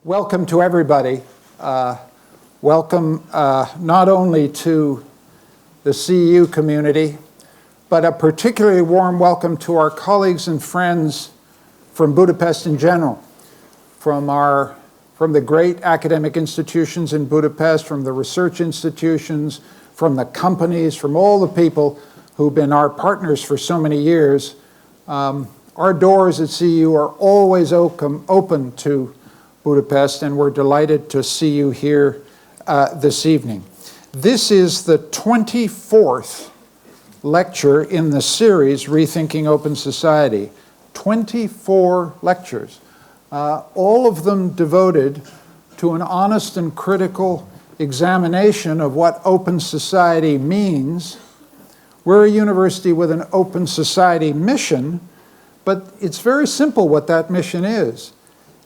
Welcome to everybody. Welcome not only to the CEU community, but a particularly warm welcome to our colleagues and friends from Budapest in general, from the great academic institutions in Budapest, from the research institutions, from the companies, from all the people who've been our partners for so many years. Our doors at CEU are always open to Budapest, and we're delighted to see you here this evening. This is the 24th lecture in the series, Rethinking Open Society. 24 lectures, all of them devoted to an honest and critical examination of what open society means. We're a university with an open society mission, but it's very simple what that mission is.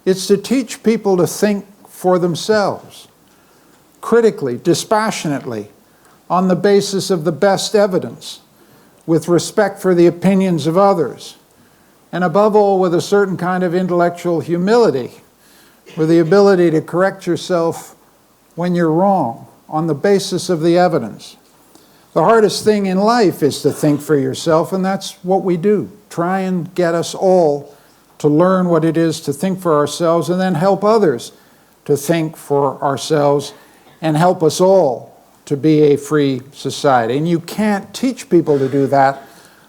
It's to teach people to think for themselves, critically, dispassionately, on the basis of the best evidence, with respect for the opinions of others, and above all, with a certain kind of intellectual humility, with the ability to correct yourself when you're wrong, on the basis of the evidence. The hardest thing in life is to think for yourself, and that's what we do. Try and get us all to learn what it is to think for ourselves, and then help others to think for ourselves, and help us all to be a free society. And you can't teach people to do that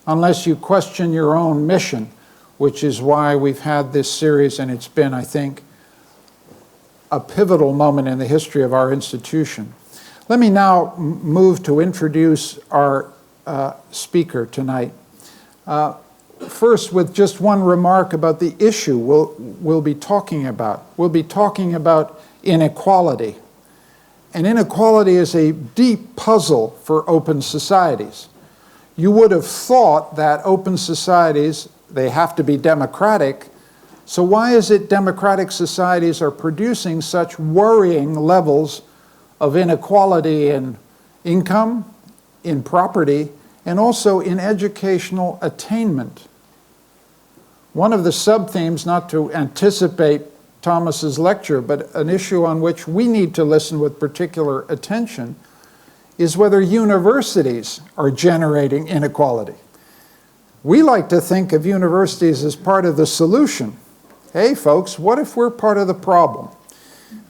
unless you question your own mission, which is why we've had this series, and it's been, I think, a pivotal moment in the history of our institution. Let me now move to introduce our speaker tonight. First, with just one remark about the issue we'll be talking about. We'll be talking about inequality. And inequality is a deep puzzle for open societies. You would have thought that open societies, they have to be democratic. So why is it democratic societies are producing such worrying levels of inequality in income, in property, and also in educational attainment? One of the sub-themes, not to anticipate Thomas's lecture, but an issue on which we need to listen with particular attention, is whether universities are generating inequality. We like to think of universities as part of the solution. Hey folks, what if we're part of the problem?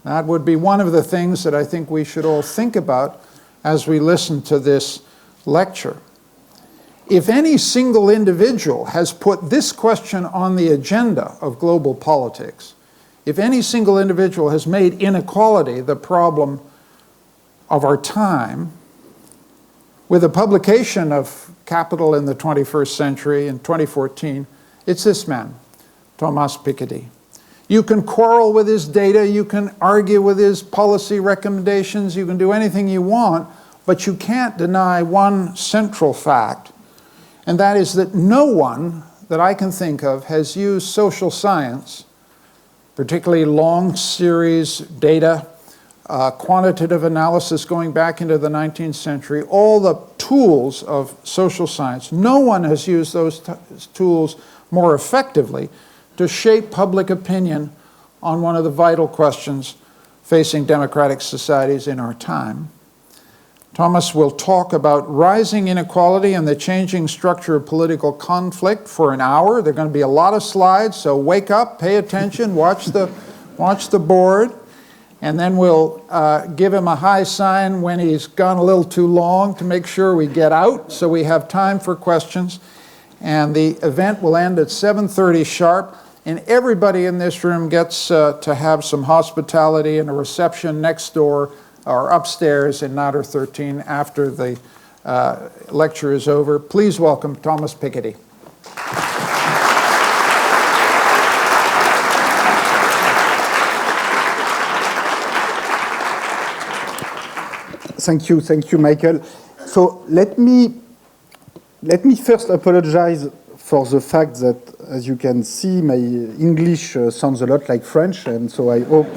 That would be one of the things that I think we should all think about as we listen to this lecture. If any single individual has put this question on the agenda of global politics, if any single individual has made inequality the problem of our time, with the publication of Capital in the 21st Century in 2014, it's this man, Thomas Piketty. You can quarrel with his data, you can argue with his policy recommendations, you can do anything you want, but you can't deny one central fact, and that is that no one that I can think of has used social science, particularly long series data, quantitative analysis going back into the 19th century, all the tools of social science. No one has used those tools more effectively to shape public opinion on one of the vital questions facing democratic societies in our time. Thomas will talk about rising inequality and the changing structure of political conflict for an hour. There are going to be a lot of slides, so wake up, pay attention, watch the board, and then we'll give him a high sign when he's gone a little too long to make sure we get out so we have time for questions. And the event will end at 7:30 sharp, and everybody in this room gets to have some hospitality and a reception next door or upstairs in Nader 13 after the lecture is over. Please welcome Thomas Piketty. Thank you, Michael. So let me first apologize for the fact that, as you can see, my English sounds a lot like French, and so I hope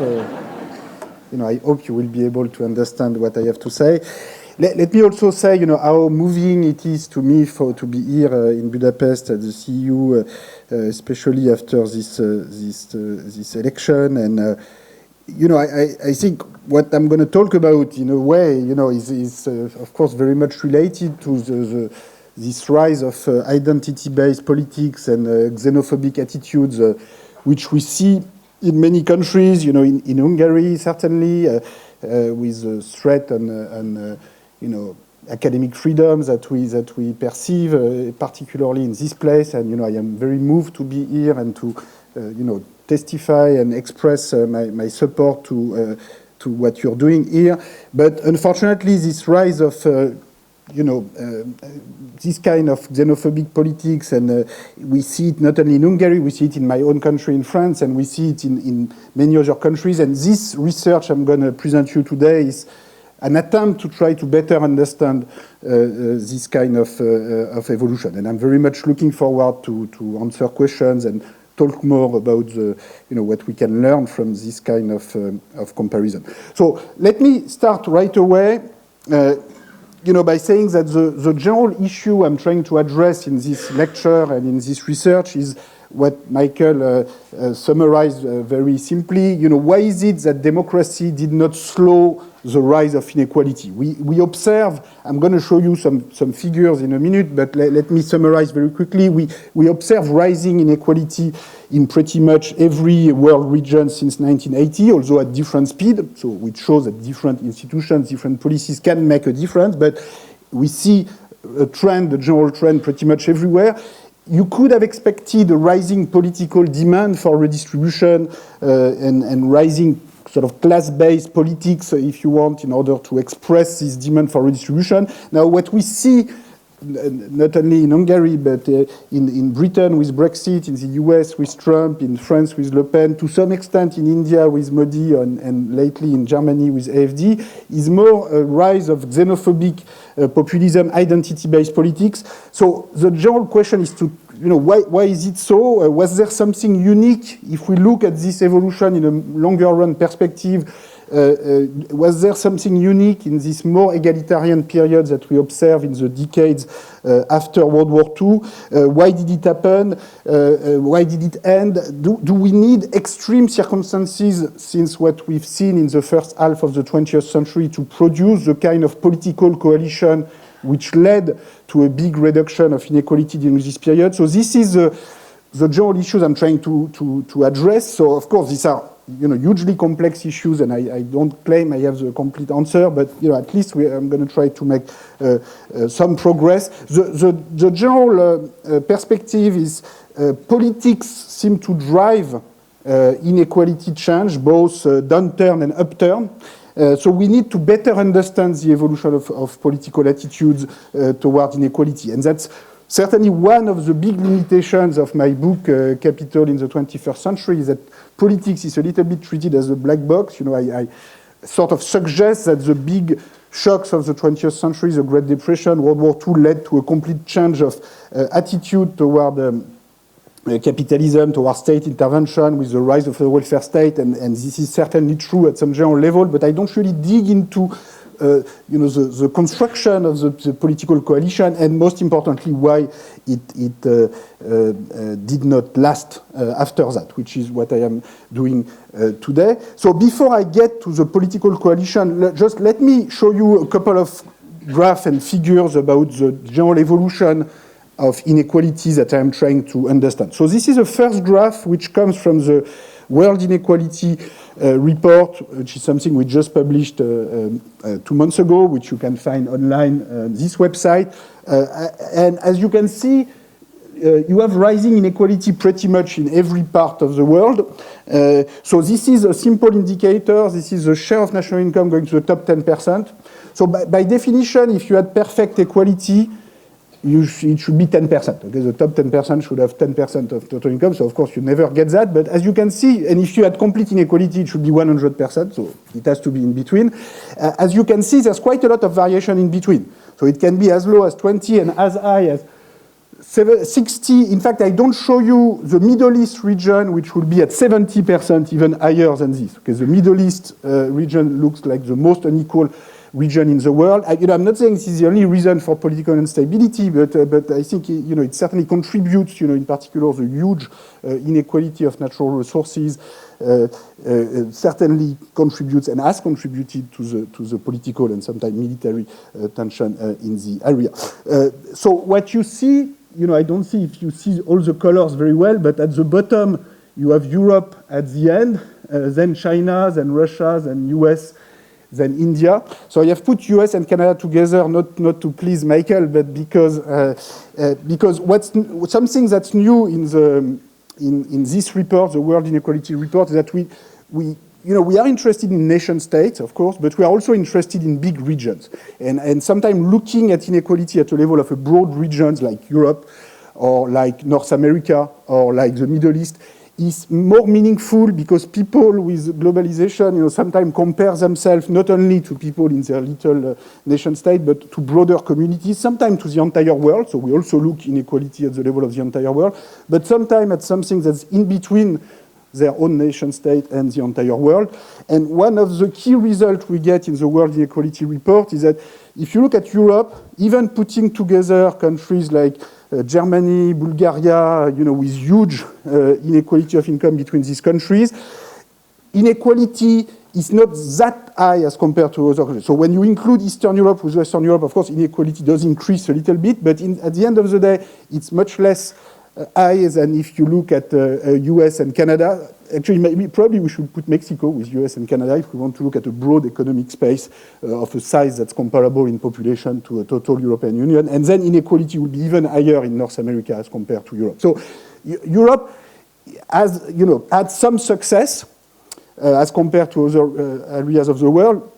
I hope you will be able to understand what I have to say. Let me also say, how moving it is to me to be here in Budapest at the CEU, especially after this election, and I think what I'm going to talk about, in a way, is of course very much related to this rise of identity-based politics and xenophobic attitudes, which we see in many countries. In Hungary certainly, with the threat on academic freedoms that we perceive, particularly in this place. And I am very moved to be here and to testify and express my support to what you're doing here. But unfortunately, this rise of this kind of xenophobic politics, and we see it not only in Hungary, we see it in my own country, in France, and we see it in many other countries. And this research I'm going to present you today is an attempt to try to better understand this kind of evolution. And I'm very much looking forward to answer questions and talk more about what we can learn from this kind of comparison. So let me start right away, by saying that the general issue I'm trying to address in this lecture and in this research is what Michael summarized very simply. Why is it that democracy did not slow the rise of inequality? We observe, I'm going to show you some figures in a minute, but let me summarize very quickly. We observe rising inequality in pretty much every world region since 1980, although at different speed, so which shows that different institutions, different policies can make a difference, but we see a general trend pretty much everywhere. You could have expected a rising political demand for redistribution and rising sort of class-based politics, if you want, in order to express this demand for redistribution. Now, what we see, not only in Hungary, but in Britain with Brexit, in the US with Trump, in France with Le Pen, to some extent in India with Modi, and lately in Germany with AfD, is more a rise of xenophobic populism, identity-based politics. So the general question is to, why is it so? Was there something unique? If we look at this evolution in a longer run perspective, was there something unique in this more egalitarian period that we observe in the decades after World War II? Why did it happen? Why did it end? Do we need extreme circumstances, since what we've seen in the first half of the 20th century, to produce the kind of political coalition which led to a big reduction of inequality during this period? So this is the general issues I'm trying to address. So of course these are hugely complex issues, and I don't claim I have the complete answer, but at least I'm going to try to make some progress. The general perspective is politics seem to drive inequality change, both downturn and upturn. So we need to better understand the evolution of political attitudes toward inequality. And that's certainly one of the big limitations of my book, Capital in the 21st Century, is that politics is a little bit treated as a black box. I sort of suggest that the big shocks of the 20th century, the Great Depression, World War II, led to a complete change of attitude toward capitalism, toward state intervention with the rise of the welfare state, and this is certainly true at some general level, but I don't really dig into the construction of the political coalition, and most importantly, why it did not last after that, which is what I am doing today. So before I get to the political coalition, just let me show you a couple of graphs and figures about the general evolution of inequalities that I'm trying to understand. So this is the first graph, which comes from the World Inequality Report, which is something we just published 2 months ago, which you can find online on this website. And as you can see, you have rising inequality pretty much in every part of the world. So this is a simple indicator. This is the share of national income going to the top 10%. So by definition, if you had perfect equality, it should be 10%. Okay, the top 10% should have 10% of total income. So of course you never get that. But as you can see, and if you had complete inequality, it should be 100%. So it has to be in between. As you can see, there's quite a lot of variation in between. So it can be as low as 20 and as high as 60. In fact, I don't show you the Middle East region, which will be at 70%, even higher than this. Okay, the Middle East region looks like the most unequal region in the world. I'm not saying this is the only reason for political instability, but I think it certainly contributes, in particular, the huge inequality of natural resources certainly contributes and has contributed to the political and sometimes military tension in the area. So what you see, I don't see if you see all the colors very well, but at the bottom you have Europe at the end, then China, then Russia, then US, then India. So I have put US and Canada together, not to please Michael, but because something that's new in this report, the World Inequality Report, is that we are interested in nation states, of course, but we are also interested in big regions. And sometimes looking at inequality at a level of a broad regions like Europe or like North America or like the Middle East is more meaningful because people with globalization, sometimes compare themselves not only to people in their little nation state, but to broader communities, sometimes to the entire world. So we also look inequality at the level of the entire world, but sometimes at something that's in between their own nation state and the entire world. And one of the key results we get in the World Inequality Report is that if you look at Europe, even putting together countries like Germany, Bulgaria, with huge inequality of income between these countries, inequality is not that high as compared to other countries. So when you include Eastern Europe with Western Europe, of course, inequality does increase a little bit, but at the end of the day, it's much less high than if you look at US and Canada. Actually, probably we should put Mexico with US and Canada if we want to look at a broad economic space of a size that's comparable in population to a total European Union. And then inequality will be even higher in North America as compared to Europe. So Europe has, had some success as compared to other areas of the world.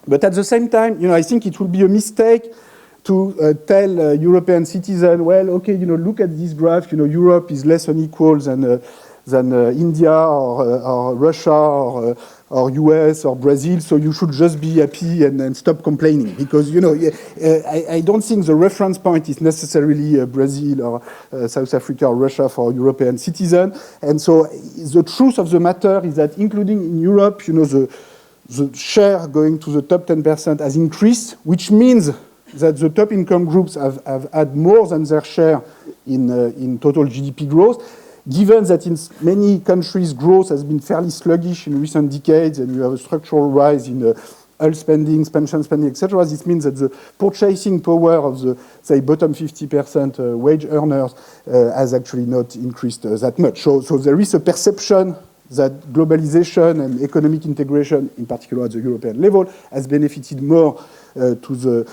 But at the same time, I think it would be a mistake to tell European citizens, well, okay, look at this graph, Europe is less unequal than India or Russia or US or Brazil, so you should just be happy and stop complaining. Because, I don't think the reference point is necessarily Brazil or South Africa or Russia for European citizens. And so the truth of the matter is that including in Europe, the share going to the top 10% has increased, which means that the top income groups have had more than their share in total GDP growth. Given that in many countries growth has been fairly sluggish in recent decades and you have a structural rise in health spending, pension spending, etc., this means that the purchasing power of the, say, bottom 50% wage earners has actually not increased that much. So there is a perception that globalization and economic integration, in particular at the European level, has benefited more to the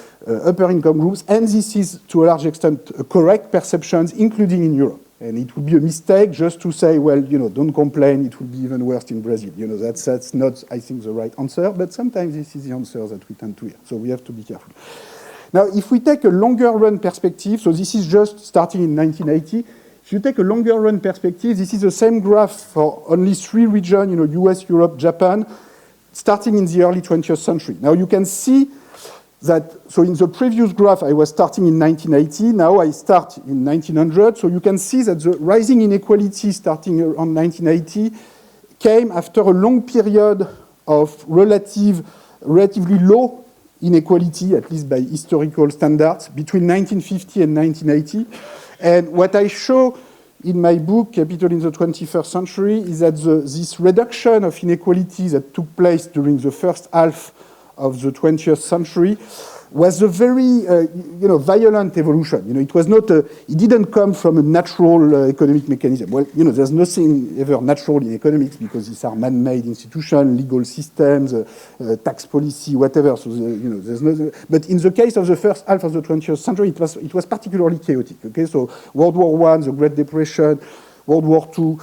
upper income groups, and this is to a large extent correct perceptions, including in Europe. And it would be a mistake just to say, well, don't complain, it will be even worse in Brazil. That's not, I think, the right answer, but sometimes this is the answer that we tend to hear. So we have to be careful. Now, if we take a longer run perspective, so this is just starting in 1980, if you take a longer run perspective, this is the same graph for only 3 regions, US, Europe, Japan, starting in the early 20th century. Now you can see that, so in the previous graph, I was starting in 1980, now I start in 1900, so you can see that the rising inequality starting around 1980 came after a long period of relatively low inequality, at least by historical standards, between 1950 and 1980. And what I show in my book, Capital in the 21st Century, is that this reduction of inequality that took place during the first half of the 20th century was a very, violent evolution. It was not it didn't come from a natural economic mechanism. Well, there's nothing ever natural in economics because these are man-made institutions, legal systems, tax policy, whatever. So, there's no. But in the case of the first half of the 20th century, it was particularly chaotic. Okay, so World War I, the Great Depression, World War II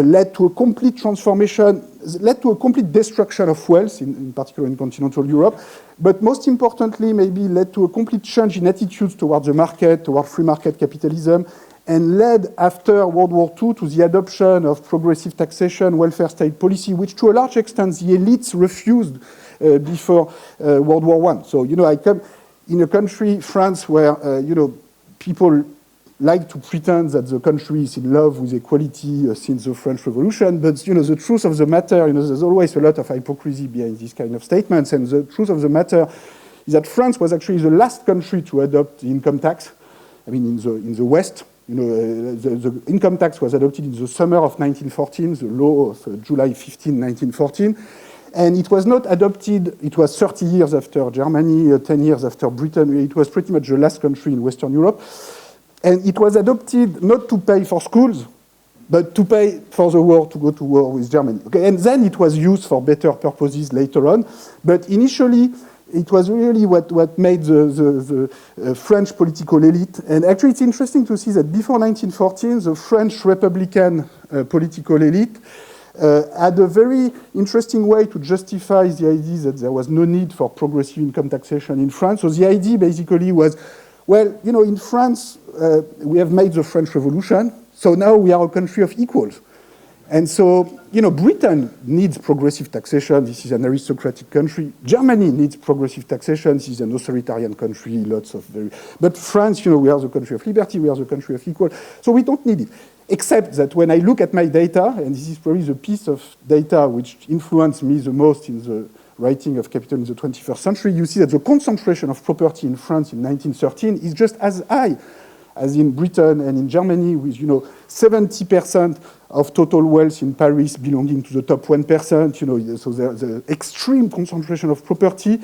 led to a complete transformation, led to a complete destruction of wealth, in particular in continental Europe, but most importantly, maybe led to a complete change in attitudes towards the market, toward free market capitalism, and led after World War II to the adoption of progressive taxation, welfare state policy, which to a large extent the elites refused before World War I. So, I come in a country, France, where, people like to pretend that the country is in love with equality since the French Revolution, but the truth of the matter, there's always a lot of hypocrisy behind these kind of statements, and the truth of the matter is that France was actually the last country to adopt the income tax. I mean, in the West, the income tax was adopted in the summer of 1914, the law of July 15, 1914. And it was not adopted, it was 30 years after Germany, 10 years after Britain. It was pretty much the last country in Western Europe. And it was adopted not to pay for schools, but to pay for the war, to go to war with Germany. Okay? And then it was used for better purposes later on. But initially, it was really what made the French political elite. And actually, it's interesting to see that before 1914, the French Republican political elite had a very interesting way to justify the idea that there was no need for progressive income taxation in France. So the idea basically was, well, in France, we have made the French Revolution, so now we are a country of equals. And so, Britain needs progressive taxation. This is an aristocratic country. Germany needs progressive taxation. This is an authoritarian country, But France, we are the country of liberty, we are the country of equal. So we don't need it. Except that when I look at my data, and this is probably the piece of data which influenced me the most in the writing of Capital in the 21st century, you see that the concentration of property in France in 1913 is just as high as in Britain and in Germany, with 70% of total wealth in Paris belonging to the top 1%. So there's an extreme concentration of property.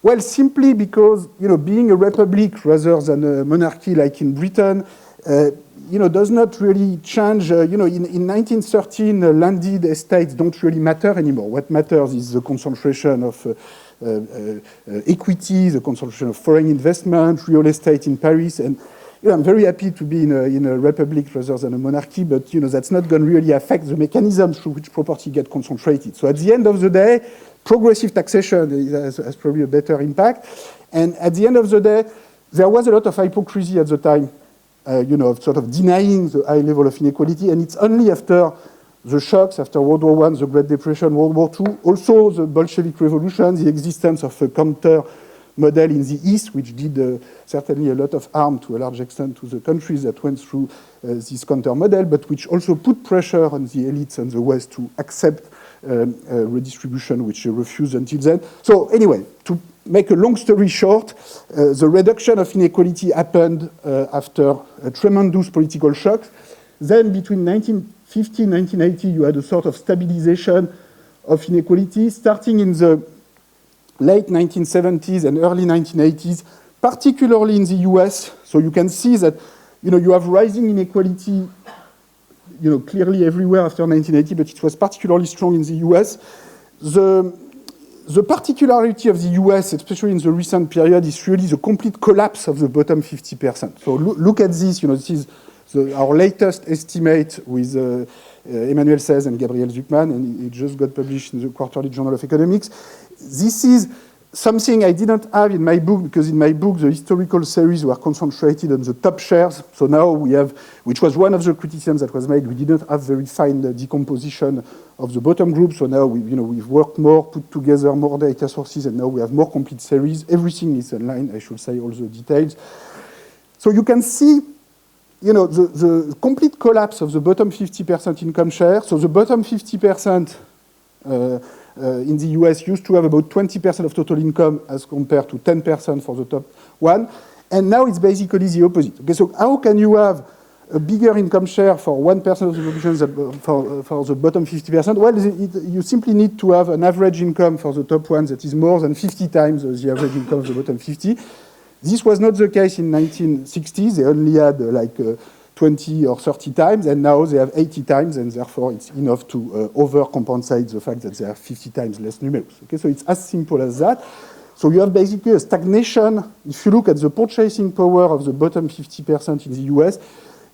Well, simply because being a republic rather than a monarchy like in Britain, does not really change. In 1913, landed estates don't really matter anymore. What matters is the concentration of equity, the concentration of foreign investment, real estate in Paris, and I'm very happy to be in a republic rather than a monarchy, but that's not going to really affect the mechanisms through which property get concentrated. So at the end of the day, progressive taxation has probably a better impact. And at the end of the day, there was a lot of hypocrisy at the time, sort of denying the high level of inequality, and it's only after the shocks, after World War I, the Great Depression, World War II, also the Bolshevik Revolution, the existence of a counter model in the East, which did certainly a lot of harm to a large extent to the countries that went through this counter model, but which also put pressure on the elites in the West to accept redistribution, which they refused until then. So anyway, to make a long story short, the reduction of inequality happened after a tremendous political shock. Then between 1950 and 1980, you had a sort of stabilization of inequality, starting in the late 1970s and early 1980s, particularly in the US. So you can see that, you have rising inequality, clearly everywhere after 1980, but it was particularly strong in the US. The particularity of the US, especially in the recent period, is really the complete collapse of the bottom 50%. So look at this, this is our latest estimate with Emmanuel Saez and Gabriel Zucman, and it just got published in the Quarterly Journal of Economics. This is something I didn't have in my book, because in my book, the historical series were concentrated on the top shares. So now we have, which was one of the criticisms that was made, we didn't have very fine decomposition of the bottom group. So now we've worked more, put together more data sources, and now we have more complete series. Everything is online, I should say, all the details. So you can see, the complete collapse of the bottom 50% income share. So the bottom 50% in the US used to have about 20% of total income as compared to 10% for the top one. And now it's basically the opposite. Okay, so how can you have a bigger income share for 1% of the population for the bottom 50%? Well, you simply need to have an average income for the top one that is more than 50 times the average income of the bottom 50. This was not the case in 1960s. They only had 20 or 30 times, and now they have 80 times, and therefore it's enough to overcompensate the fact that they are 50 times less numerous. Okay, so it's as simple as that. So you have basically a stagnation. If you look at the purchasing power of the bottom 50% in the US,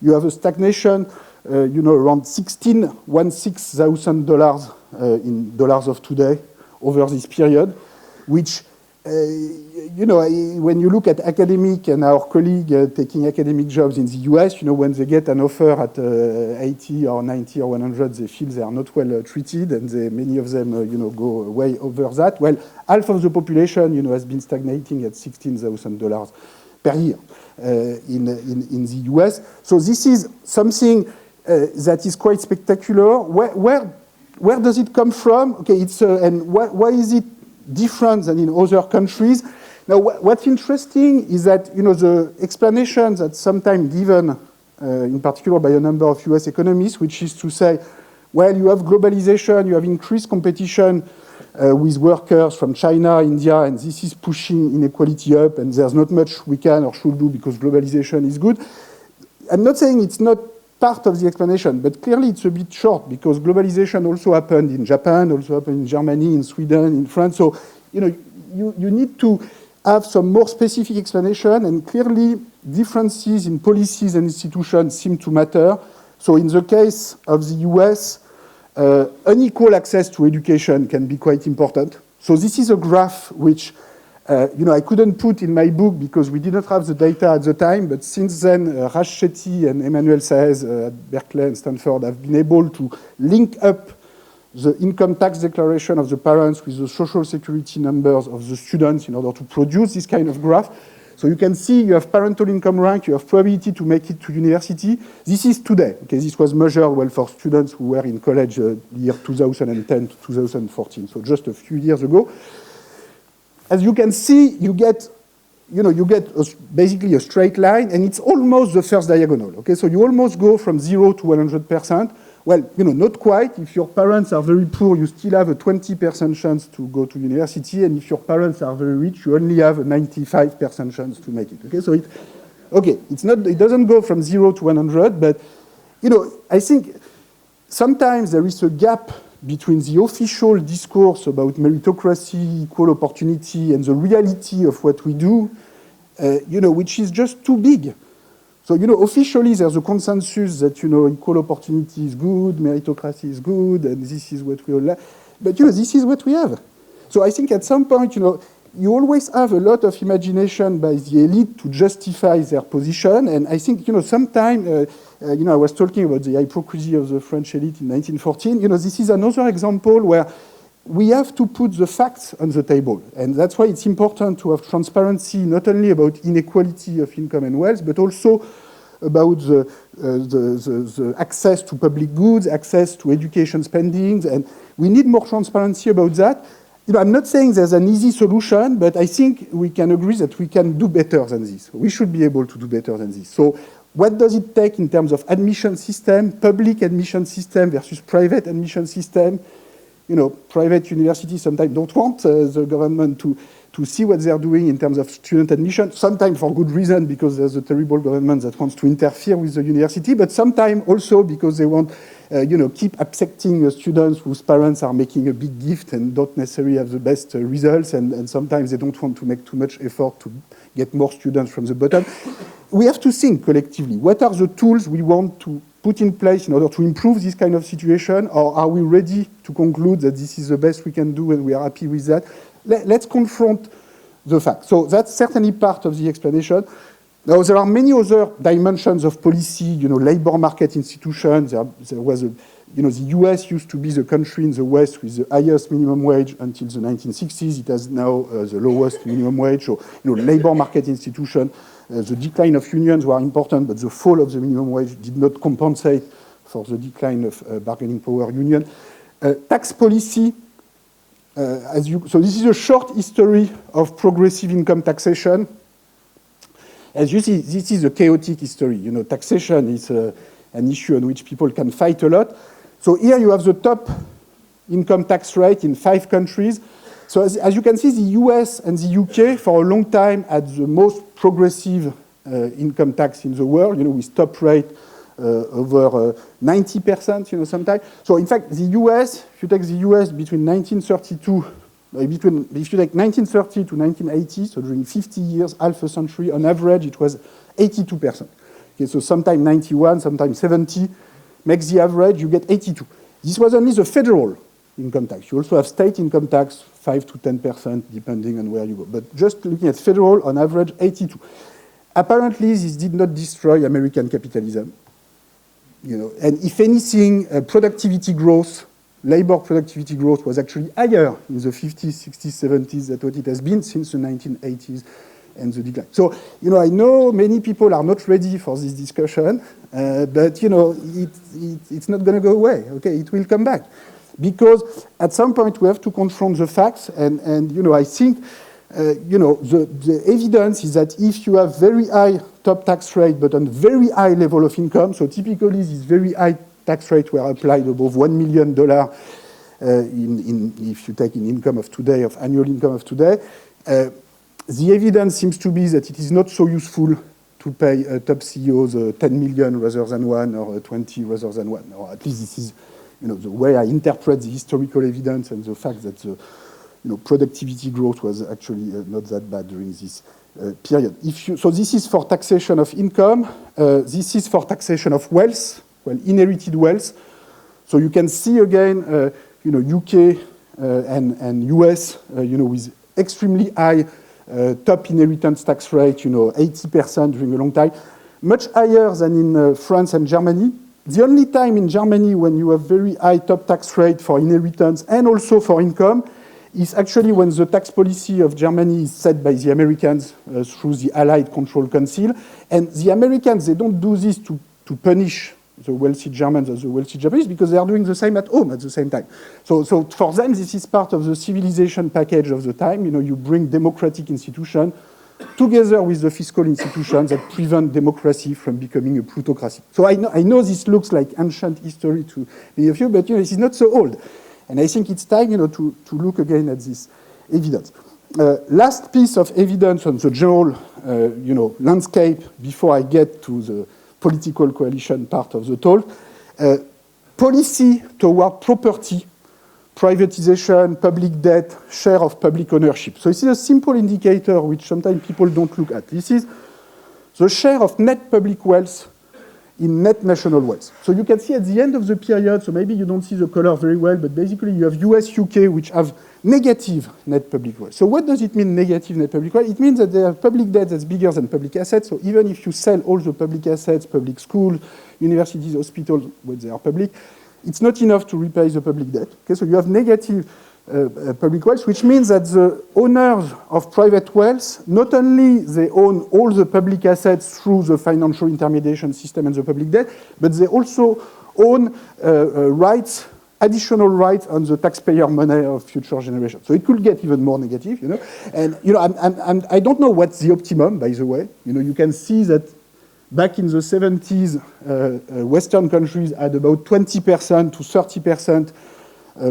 you have a stagnation, around $16,000 in dollars of today over this period, which when you look at academic and our colleague taking academic jobs in the US, when they get an offer at 80 or 90 or 100, they feel they are not well treated, and many of them, go way over that. Well, half of the population, has been stagnating at $16,000 per year in the US. So this is something that is quite spectacular. Where does it come from? Okay, and why is it different than in other countries? Now, what's interesting is that the explanation that's sometimes given, in particular by a number of US economists, which is to say, well, you have globalization, you have increased competition with workers from China, India, and this is pushing inequality up, and there's not much we can or should do because globalization is good. I'm not saying it's not part of the explanation, but clearly it's a bit short because globalization also happened in Japan, also happened in Germany, in Sweden, in France. So, you need to have some more specific explanation, and clearly differences in policies and institutions seem to matter. So in the case of the US, unequal access to education can be quite important. So this is a graph which I couldn't put in my book because we didn't have the data at the time, but since then, Raj Chetty and Emmanuel Saez at Berkeley and Stanford have been able to link up the income tax declaration of the parents with the social security numbers of the students in order to produce this kind of graph. So you can see you have parental income rank, you have probability to make it to university. This is today. Okay, this was measured well for students who were in college year 2010 to 2014, so just a few years ago. As you can see, you get basically a straight line, and it's almost the first diagonal. Okay, so you almost go from 0 to 100%. Well, not quite. If your parents are very poor, you still have a 20% chance to go to university, and if your parents are very rich, you only have a 95% chance to make it. Okay, so it doesn't go from 0 to 100, but I think sometimes there is a gap between the official discourse about meritocracy, equal opportunity, and the reality of what we do, which is just too big. So, officially there's a consensus that, equal opportunity is good, meritocracy is good, and this is what we all like. But, this is what we have. So I think at some point, you always have a lot of imagination by the elite to justify their position. And I think, sometimes, I was talking about the hypocrisy of the French elite in 1914. This is another example where we have to put the facts on the table. And that's why it's important to have transparency, not only about inequality of income and wealth, but also about the access to public goods, access to education spending. And we need more transparency about that. I'm not saying there's an easy solution, but I think we can agree that we can do better than this. We should be able to do better than this. So what does it take in terms of admission system, public admission system versus private admission system? Private universities sometimes don't want the government to see what they're doing in terms of student admission, sometimes for good reason, because there's a terrible government that wants to interfere with the university, but sometimes also because they want, keep accepting students whose parents are making a big gift and don't necessarily have the best results, and sometimes they don't want to make too much effort to get more students from the bottom. We have to think collectively. What are the tools we want to put in place in order to improve this kind of situation, or are we ready to conclude that this is the best we can do and we are happy with that? Let's confront the facts. So that's certainly part of the explanation. Now, there are many other dimensions of policy, labor market institutions. There was the US used to be the country in the West with the highest minimum wage until the 1960s. It has now the lowest minimum wage. So, labor market institution. The decline of unions were important, but the fall of the minimum wage did not compensate for the decline of bargaining power union. Tax policy, so this is a short history of progressive income taxation. As you see, this is a chaotic history. Taxation is an issue on which people can fight a lot. So here you have the top income tax rate in 5 countries. So as you can see, the US and the UK for a long time had the most progressive income tax in the world, with top rate over 90%, sometimes. So in fact, the US, if you take the US between 1932, if you take 1930 to 1980, so during 50 years, half a century, on average, it was 82%. Okay, so sometimes 91, sometimes 70, makes the average, you get 82. This was only the federal income tax. You also have state income tax, 5 to 10%, depending on where you go. But just looking at federal, on average, 82. Apparently, this did not destroy American capitalism. And if anything, productivity growth, labor productivity growth was actually higher in the 50s, 60s, 70s than what it has been since the 1980s and the decline. So, I know many people are not ready for this discussion, but, it's not going to go away, okay? It will come back. Because at some point we have to confront the facts, and I think, the evidence is that if you have very high top tax rate, but on very high level of income, so typically these very high tax rates were applied above $1 million if you take in income of today, of annual income of today, the evidence seems to be that it is not so useful to pay top CEOs 10 million rather than 1 or 20 rather than 1. Or at least this is the way I interpret the historical evidence and the fact that the productivity growth was actually not that bad during this period. So this is for taxation of income. This is for taxation of wealth, inherited wealth. So you can see again, UK and US, with extremely high top inheritance tax rate, 80% during a long time, much higher than in France and Germany. The only time in Germany when you have very high top tax rate for inheritance and also for income is actually when the tax policy of Germany is set by the Americans through the Allied Control Council. And the Americans, they don't do this to punish the wealthy Germans or the wealthy Japanese because they are doing the same at home at the same time. So for them, this is part of the civilization package of the time. You bring democratic institutions together with the fiscal institutions that prevent democracy from becoming a plutocracy. So I know this looks like ancient history to many of you, but this is not so old. And I think it's time, to look again at this evidence. Last piece of evidence on the general, landscape before I get to the political coalition part of the talk. Policy toward property, privatization, public debt, share of public ownership. So this is a simple indicator which sometimes people don't look at. This is the share of net public wealth in net national wealth. So you can see at the end of the period, so maybe you don't see the color very well, but basically you have US, UK, which have negative net public wealth. So what does it mean, negative net public wealth? It means that they have public debt that's bigger than public assets. So even if you sell all the public assets, public schools, universities, hospitals, when they are public, it's not enough to repay the public debt. Okay, so you have negative public wealth, which means that the owners of private wealth, not only they own all the public assets through the financial intermediation system and the public debt, but they also own rights, additional rights on the taxpayer money of future generations. So it could get even more negative, And, I don't know what's the optimum, by the way. You can see that back in the 70s, Western countries had about 20% to 30%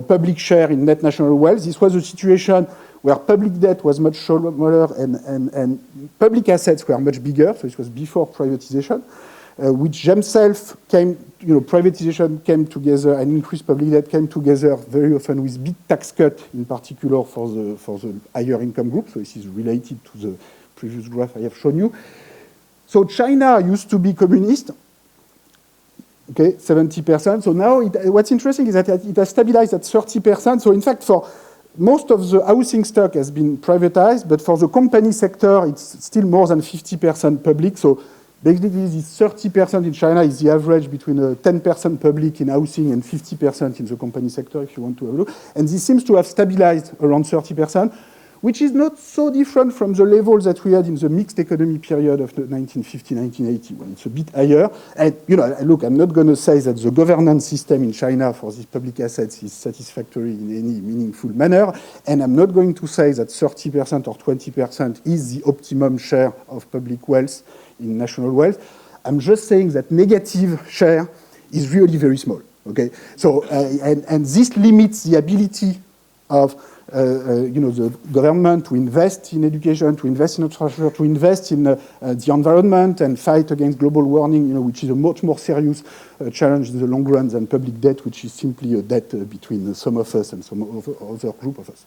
public share in net national wealth. This was a situation where public debt was much smaller and public assets were much bigger. So this was before privatization, which themselves came, privatization came together and increased public debt came together very often with big tax cut, in particular for the higher income group. So this is related to the previous graph I have shown you. So China used to be communist. Okay, 70%. So now what's interesting is that it has stabilized at 30%. So in fact, for most of the housing stock has been privatized, but for the company sector, it's still more than 50% public. So basically, this 30% in China is the average between 10% public in housing and 50% in the company sector, if you want to have a look. And this seems to have stabilized around 30%, which is not so different from the levels that we had in the mixed economy period of 1950, 1980, when it's a bit higher. And, look, I'm not going to say that the governance system in China for these public assets is satisfactory in any meaningful manner, and I'm not going to say that 30% or 20% is the optimum share of public wealth in national wealth. I'm just saying that negative share is really very small, okay? So, and this limits the ability of the government to invest in education, to invest in infrastructure, to invest in the environment and fight against global warming, which is a much more serious challenge in the long run than public debt, which is simply a debt between some of us and some other group of us.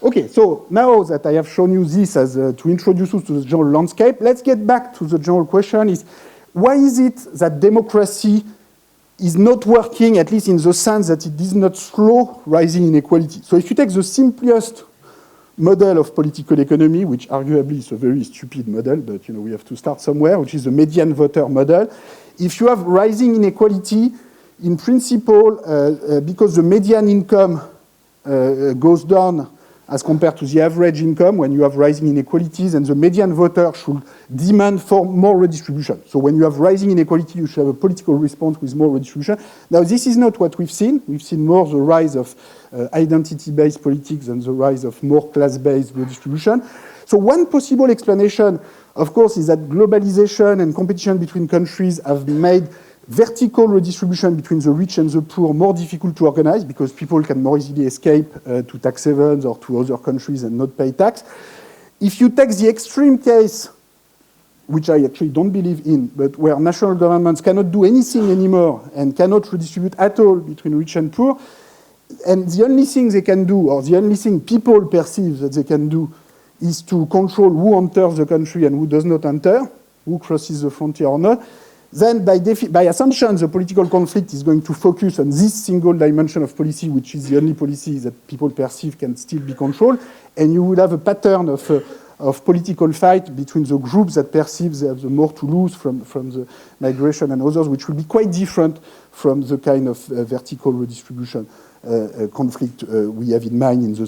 Okay, so now that I have shown you this as to introduce you to the general landscape, let's get back to the general question: is why is it that democracy is not working, at least in the sense that it is not slow rising inequality? So if you take the simplest model of political economy, which arguably is a very stupid model, but we have to start somewhere, which is the median voter model. If you have rising inequality, in principle, because the median income goes down as compared to the average income when you have rising inequalities, and the median voter should demand for more redistribution. So when you have rising inequality, you should have a political response with more redistribution. Now, this is not what we've seen. We've seen more the rise of identity-based politics and the rise of more class-based redistribution. So one possible explanation, of course, is that globalization and competition between countries have made vertical redistribution between the rich and the poor more difficult to organize because people can more easily escape to tax havens or to other countries and not pay tax. If you take the extreme case, which I actually don't believe in, but where national governments cannot do anything anymore and cannot redistribute at all between rich and poor, and the only thing they can do, or the only thing people perceive that they can do, is to control who enters the country and who does not enter, who crosses the frontier or not, then by assumption, the political conflict is going to focus on this single dimension of policy, which is the only policy that people perceive can still be controlled, and you will have a pattern of political fight between the groups that perceive they have the more to lose from the migration and others, which will be quite different from the kind of vertical redistribution conflict we have in mind in the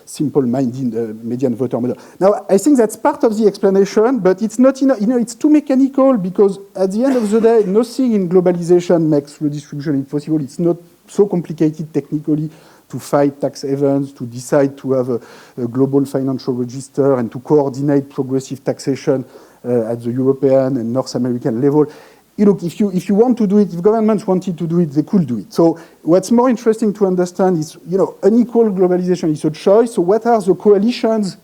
simple-minded median voter model. Now, I think that's part of the explanation, but it's not, it's too mechanical because at the end of the day, nothing in globalization makes redistribution impossible. It's not so complicated technically to fight tax havens, to decide to have a global financial register and to coordinate progressive taxation at the European and North American level. Look, if you want to do it, if governments wanted to do it, they could do it. So what's more interesting to understand is, unequal globalization is a choice. So what are the coalitions,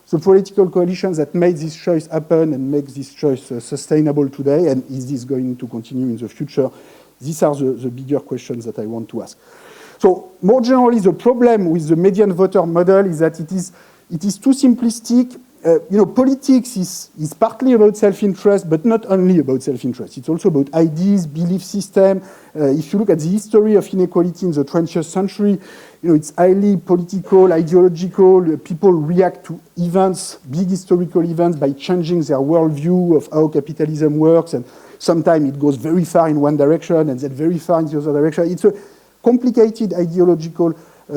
the political coalitions that made this choice happen and make this choice sustainable today? And is this going to continue in the future? These are the bigger questions that I want to ask. So more generally, the problem with the median voter model is that it is too simplistic. Politics is partly about self-interest, but not only about self-interest. It's also about ideas, belief system. If you look at the history of inequality in the 20th century, it's highly political, ideological. People react to events, big historical events, by changing their worldview of how capitalism works. And sometimes it goes very far in one direction and then very far in the other direction. It's a complicated ideological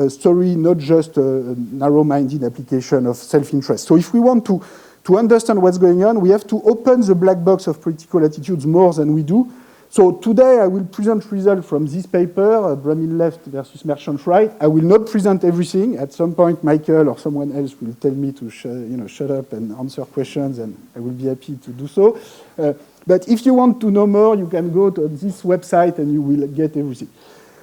story, not just a narrow-minded application of self-interest. So if we want to understand what's going on, we have to open the black box of political attitudes more than we do. So today I will present results from this paper, Brameen left versus Merchant right. I will not present everything. At some point, Michael or someone else will tell me to shut up and answer questions, and I will be happy to do so. But if you want to know more, you can go to this website and you will get everything.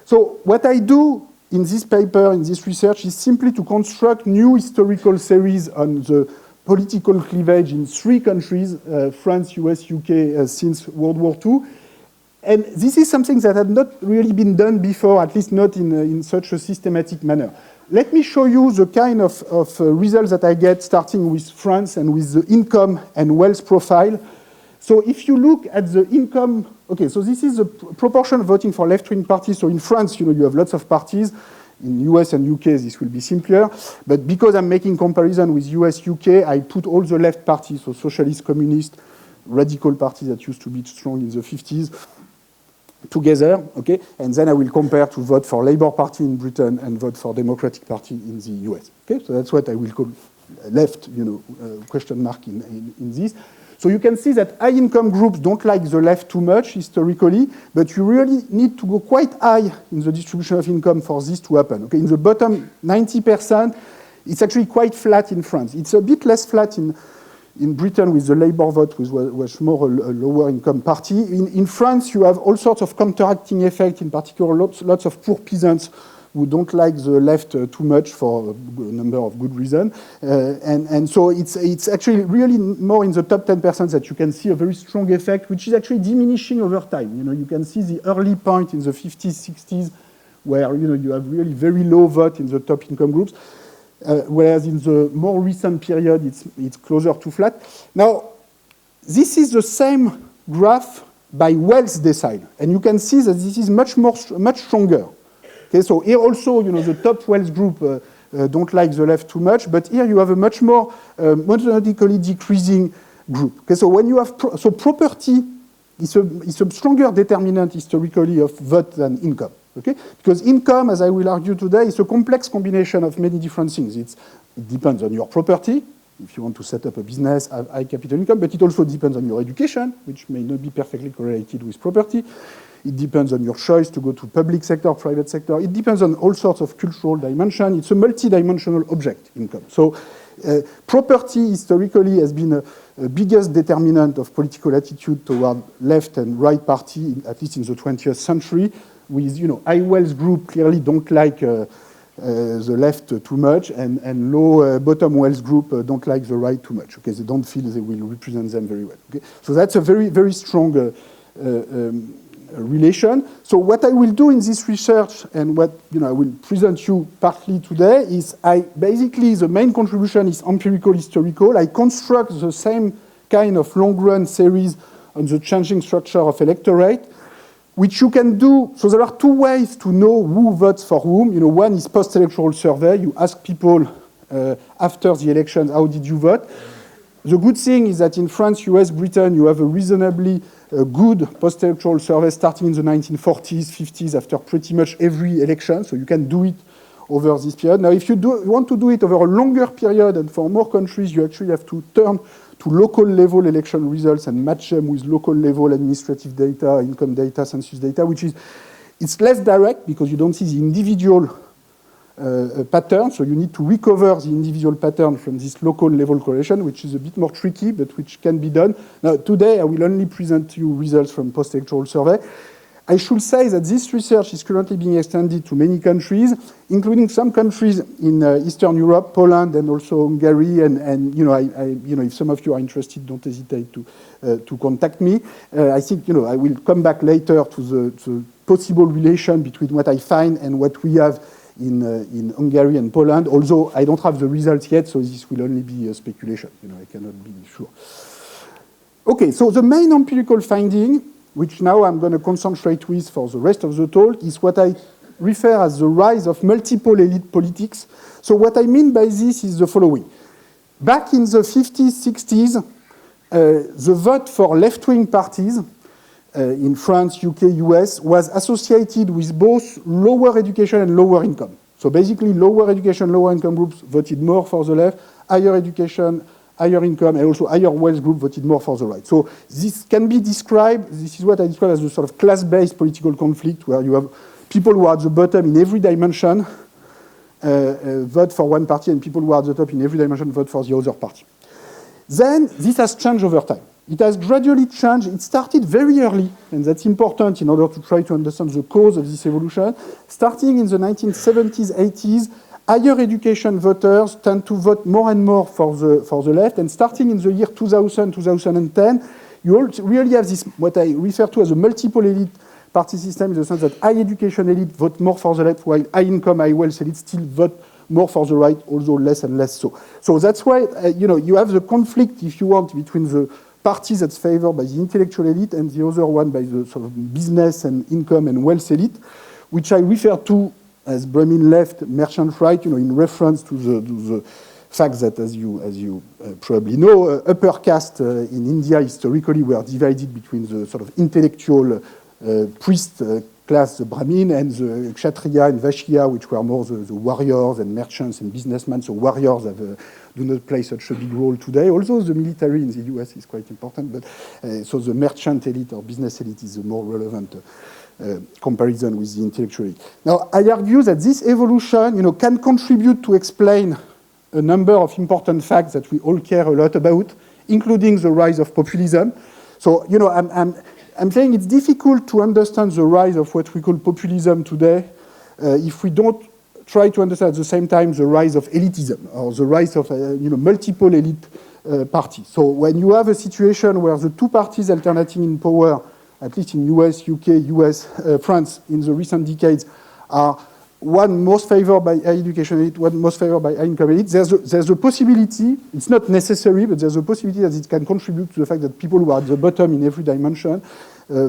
So what I do in this paper, in this research, is simply to construct new historical series on the political cleavage in 3 countries, France, US, UK, since World War II. And this is something that had not really been done before, at least not in such a systematic manner. Let me show you the kind of results that I get starting with France and with the income and wealth profile. So if you look at the income, okay, so this is the proportion voting for left-wing parties. So in France, you have lots of parties. In US and UK, this will be simpler. But because I'm making comparison with US, UK, I put all the left parties, so socialist, communist, radical parties that used to be strong in the 50s, together, okay? And then I will compare to vote for Labour Party in Britain and vote for Democratic Party in the US, okay? So that's what I will call left, question mark in this. So you can see that high-income groups don't like the left too much historically, but you really need to go quite high in the distribution of income for this to happen. Okay, in the bottom 90%, it's actually quite flat in France. It's a bit less flat in Britain with the Labour vote, which was more a lower-income party. In France, you have all sorts of counteracting effects, in particular lots of poor peasants who don't like the left too much for a number of good reasons. And so it's actually really more in the top 10% that you can see a very strong effect, which is actually diminishing over time. You can see the early point in the 50s, 60s, where you have really very low vote in the top income groups, whereas in the more recent period, it's closer to flat. Now, this is the same graph by wealth decile, and you can see that this is much stronger. Okay, so here also, the top wealth group don't like the left too much, but here you have a much more methodically decreasing group. Okay, so when you have property is a stronger determinant historically of vote than income. Okay? Because income, as I will argue today, is a complex combination of many different things. It depends on your property, if you want to set up a business, have high capital income, but it also depends on your education, which may not be perfectly correlated with property. It depends on your choice to go to public sector, private sector. It depends on all sorts of cultural dimension. It's a multi-dimensional object, income. So property historically has been a biggest determinant of political attitude toward left and right party, at least in the 20th century, with, high wealth group clearly don't like the left too much, and low bottom wealth group don't like the right too much. Okay, they don't feel they will represent them very well. Okay, so that's a very, very strong relation. So what I will do in this research, and what I will present you partly today, is basically the main contribution is empirical, historical. I construct the same kind of long-run series on the changing structure of electorate, which you can do. So there are two ways to know who votes for whom. One is post-electoral survey. You ask people after the elections, how did you vote? The good thing is that in France, US, Britain, you have a reasonably good post-electoral survey starting in the 1940s, 50s, after pretty much every election. So you can do it over this period. Now, if you want to do it over a longer period, and for more countries, you actually have to turn to local level election results and match them with local level administrative data, income data, census data, it's less direct because you don't see the individual pattern, so you need to recover the individual pattern from this local level correlation, which is a bit more tricky, but which can be done. Now, today, I will only present you results from post-electoral survey. I should say that this research is currently being extended to many countries, including some countries in Eastern Europe, Poland, and also Hungary. And if some of you are interested, don't hesitate to contact me. I think I will come back later to the possible relation between what I find and what we have in Hungary and Poland. Although I don't have the results yet, so this will only be a speculation. I cannot be sure. Okay, so the main empirical finding, which now I'm going to concentrate with for the rest of the talk, is what I refer as the rise of multiple elite politics. So what I mean by this is the following. Back in the 50s, 60s, the vote for left-wing parties in France, UK, US was associated with both lower education and lower income. So basically, lower education, lower income groups voted more for the left, higher education, higher income, and also higher wealth group voted more for the right. So this can be described, this is what I describe as a sort of class-based political conflict, where you have people who are at the bottom in every dimension vote for one party, and people who are at the top in every dimension vote for the other party. Then this has changed over time. It has gradually changed. It started very early, and that's important in order to try to understand the cause of this evolution. Starting in the 1970s, 80s, higher education voters tend to vote more and more for the left, and starting in the year 2000, 2010, you really have this, what I refer to as a multiple elite party system, in the sense that high education elite vote more for the left, while high income, high wealth elite still vote more for the right, although less and less so. So that's why, you have the conflict, if you want, between the parties that's favored by the intellectual elite and the other one by the sort of business and income and wealth elite, which I refer to as Bremen left, merchant right, in reference to the fact that, as you probably know, upper caste in India historically were divided between the sort of intellectual priest class, the Brahmin, and the Kshatriya and Vaishya, which were more the warriors and merchants and businessmen. So warriors do not play such a big role today, although the military in the US is quite important. But so the merchant elite or business elite is a more relevant comparison with the intellectual elite. Now, I argue that this evolution, can contribute to explain a number of important facts that we all care a lot about, including the rise of populism. So, I'm saying it's difficult to understand the rise of what we call populism today if we don't try to understand at the same time the rise of elitism or the rise of multiple elite parties. So when you have a situation where the two parties alternating in power, at least in US, UK, France, in the recent decades, are one most favored by high education elite, one most favored by high income elite, there's a possibility, it's not necessary, but there's a possibility that it can contribute to the fact that people who are at the bottom in every dimension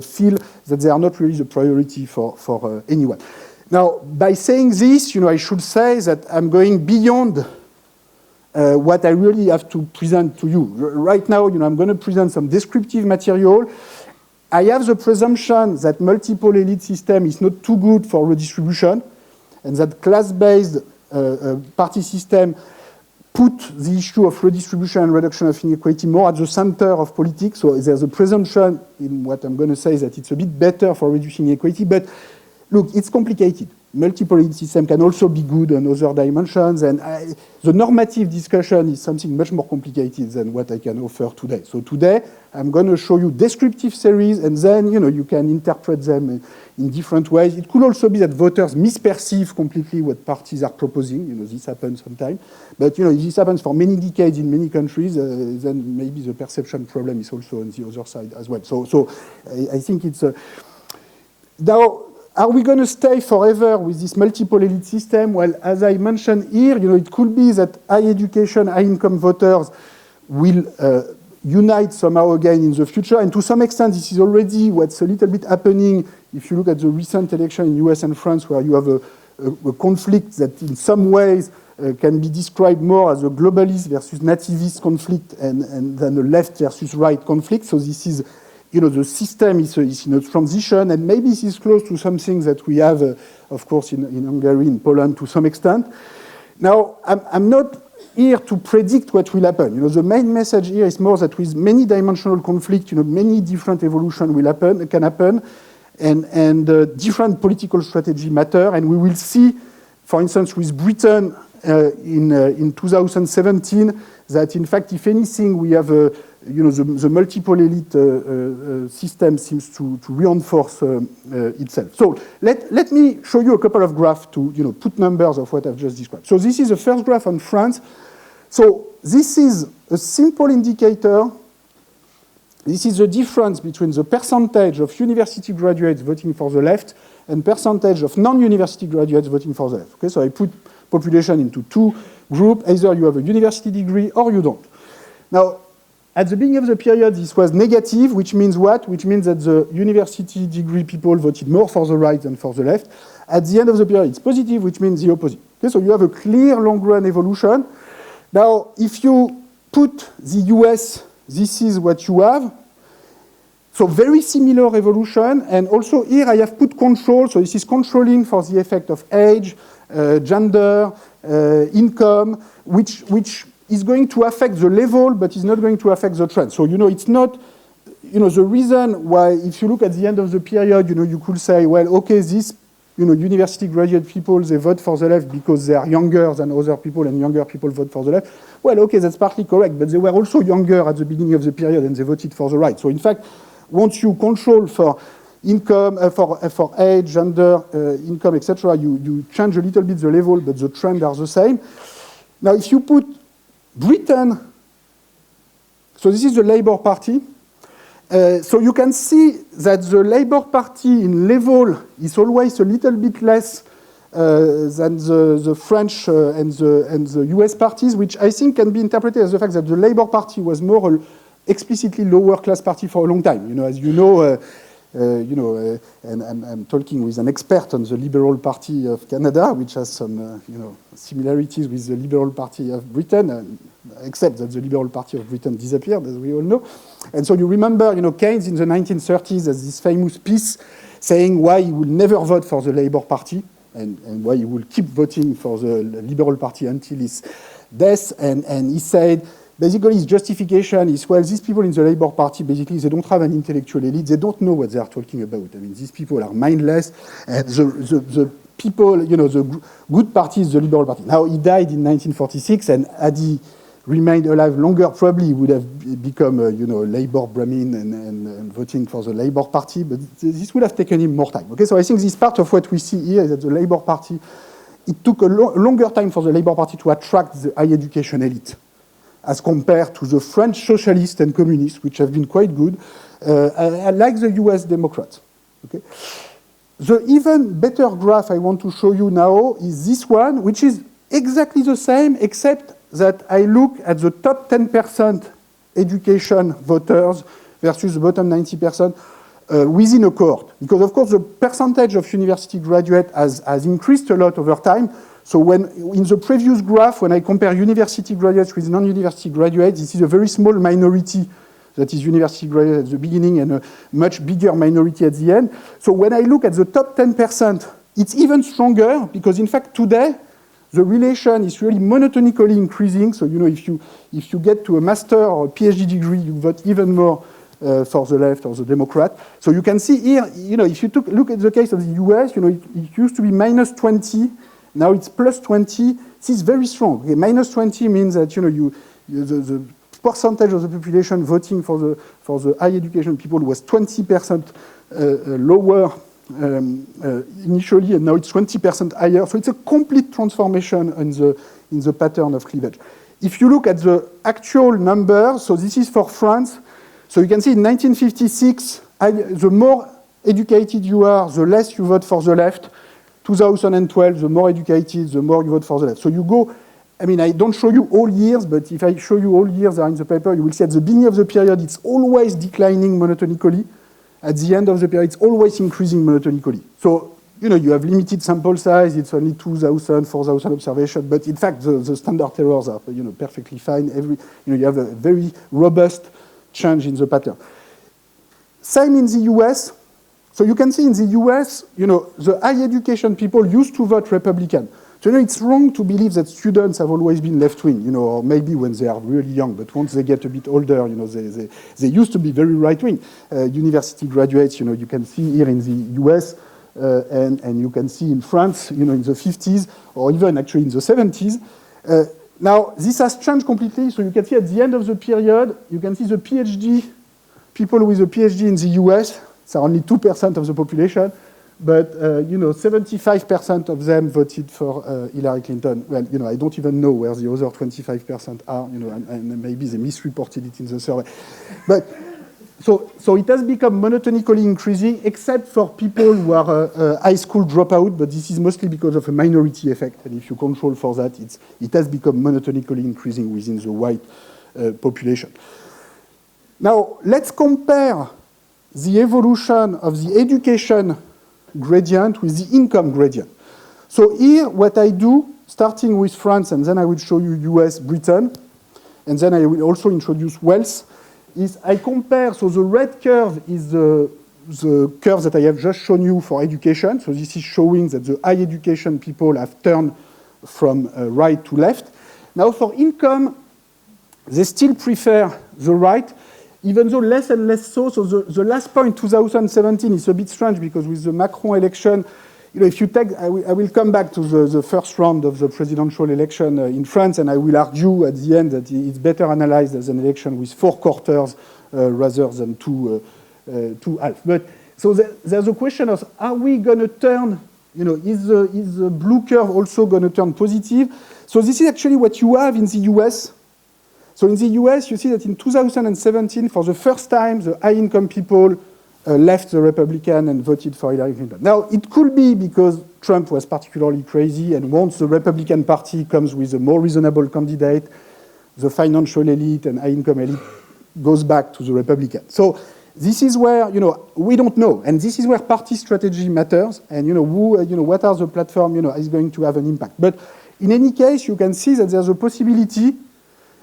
feel that they are not really the priority for anyone. Now, by saying this, I should say that I'm going beyond what I really have to present to you. Right now, I'm going to present some descriptive material. I have the presumption that multiple elite system is not too good for redistribution, and that class-based party system put the issue of redistribution and reduction of inequality more at the center of politics. So there's a presumption in what I'm going to say that it's a bit better for reducing inequality. But look, it's complicated. Multiple elite system can also be good on other dimensions. And the normative discussion is something much more complicated than what I can offer today. So today, I'm going to show you descriptive theories, and then you can interpret them in different ways. It could also be that voters misperceive completely what parties are proposing. This happens sometimes. But if this happens for many decades in many countries, then maybe the perception problem is also on the other side as well. So I think it's now. Are we going to stay forever with this multiple elite system? Well, as I mentioned here, it could be that high education, high income voters will unite somehow again in the future. And to some extent, this is already what's a little bit happening if you look at the recent election in US and France, where you have a conflict that in some ways can be described more as a globalist versus nativist conflict and than a left versus right conflict. So this is the system is in a transition, and maybe this is close to something that we have, of course, in Hungary, in Poland, to some extent. Now, I'm not here to predict what will happen. The main message here is more that with many dimensional conflict, many different evolution can happen, and different political strategy matter, and we will see, for instance, with Britain in 2017, that in fact, if anything, we have the multiple elite system seems to reinforce itself. So let me show you a couple of graphs to put numbers of what I've just described. So this is the first graph on France. So this is a simple indicator. This is the difference between the percentage of university graduates voting for the left and percentage of non-university graduates voting for the left. Okay, so I put population into two groups. Either you have a university degree or you don't. Now, at the beginning of the period, this was negative, which means what? Which means that the university degree people voted more for the right than for the left. At the end of the period, it's positive, which means the opposite. Okay, so you have a clear long-run evolution. Now, if you put the US, this is what you have. So very similar evolution. And also here I have put control. So this is controlling for the effect of age, gender, income, which is going to affect the level, but is not going to affect the trend. So, it's not, the reason why, if you look at the end of the period, you could say, well, okay, this, university graduate people, they vote for the left because they are younger than other people, and younger people vote for the left. Well, okay, that's partly correct, but they were also younger at the beginning of the period, and they voted for the right. So, in fact, once you control for income, for age, gender, income, etc., you change a little bit the level, but the trends are the same. Now, if you put Britain, so this is the Labour Party. So you can see that the Labour Party in level is always a little bit less than the French and the US parties, which I think can be interpreted as the fact that the Labour Party was more explicitly lower class party for a long time. As you know, and I'm talking with an expert on the Liberal Party of Canada, which has some, similarities with the Liberal Party of Britain, except that the Liberal Party of Britain disappeared, as we all know. And so you remember, Keynes in the 1930s has this famous piece saying why he would never vote for the Labour Party and why he will keep voting for the Liberal Party until his death. And he said, basically, his justification is, well, these people in the Labour Party, basically, they don't have an intellectual elite. They don't know what they are talking about. I mean, these people are mindless. And the people, the good party is the Liberal Party. Now, he died in 1946, and had he remained alive longer, probably he would have become, a Labour Brahmin and voting for the Labour Party. But this would have taken him more time. Okay, so I think this part of what we see here is that the Labour Party, it took a longer time for the Labour Party to attract the high education elite, as compared to the French socialists and communists, which have been quite good, like the US Democrats. Okay? The even better graph I want to show you now is this one, which is exactly the same, except that I look at the top 10% education voters versus the bottom 90% within a cohort. Because, of course, the percentage of university graduates has increased a lot over time. So when, in the previous graph, when I compare university graduates with non-university graduates, this is a very small minority that is university graduate at the beginning and a much bigger minority at the end. So when I look at the top 10%, it's even stronger because in fact today, the relation is really monotonically increasing. So, if you get to a master or a PhD degree, you vote even more for the left or the Democrat. So you can see here, if you look at the case of the US, it used to be minus 20. Now it's plus 20. This is very strong. Okay, minus 20 means that, the percentage of the population voting for the high education people was 20% lower initially, and now it's 20% higher. So it's a complete transformation in the pattern of cleavage. If you look at the actual numbers, so this is for France. So you can see in 1956, the more educated you are, the less you vote for the left. 2012, the more educated, the more you vote for the left. So you go, I don't show you all years, but if I show you all years that are in the paper, you will see at the beginning of the period, it's always declining monotonically. At the end of the period, it's always increasing monotonically. So, you have limited sample size, it's only 2,000, 4,000 observations, but in fact, the standard errors are, perfectly fine. You have a very robust change in the pattern. Same in the US. So you can see in the US, the high education people used to vote Republican. So, it's wrong to believe that students have always been left-wing, or maybe when they are really young, but once they get a bit older, they used to be very right-wing. University graduates, you can see here in the US, and you can see in France, in the 50s, or even actually in the 70s. Now, this has changed completely. So you can see at the end of the period, you can see the PhD, people with a PhD in the US, it's only 2% of the population. But, 75% of them voted for Hillary Clinton. Well, I don't even know where the other 25% are, and maybe they misreported it in the survey. But, so it has become monotonically increasing, except for people who are high school dropout, but this is mostly because of a minority effect. And if you control for that, it has become monotonically increasing within the white population. Now, let's compare the evolution of the education gradient with the income gradient. So here, what I do, starting with France, and then I will show you US, Britain, and then I will also introduce Wales, is I compare, so the red curve is the curve that I have just shown you for education. So this is showing that the high education people have turned from right to left. Now for income, they still prefer the right, even though less and less so. So the last point, 2017, is a bit strange because with the Macron election, if you take, I will come back to the first round of the presidential election in France, and I will argue at the end that it's better analyzed as an election with 4 quarters rather than two halves. But so there's a question of, are we going to turn, is the blue curve also going to turn positive? So this is actually what you have in the US. So in the US, you see that in 2017, for the first time, the high-income people left the Republican and voted for Hillary Clinton. Now, it could be because Trump was particularly crazy, and once the Republican Party comes with a more reasonable candidate, the financial elite and high-income elite goes back to the Republican. So this is where, we don't know, and this is where party strategy matters, and, what are the platform, is going to have an impact. But in any case, you can see that there's a possibility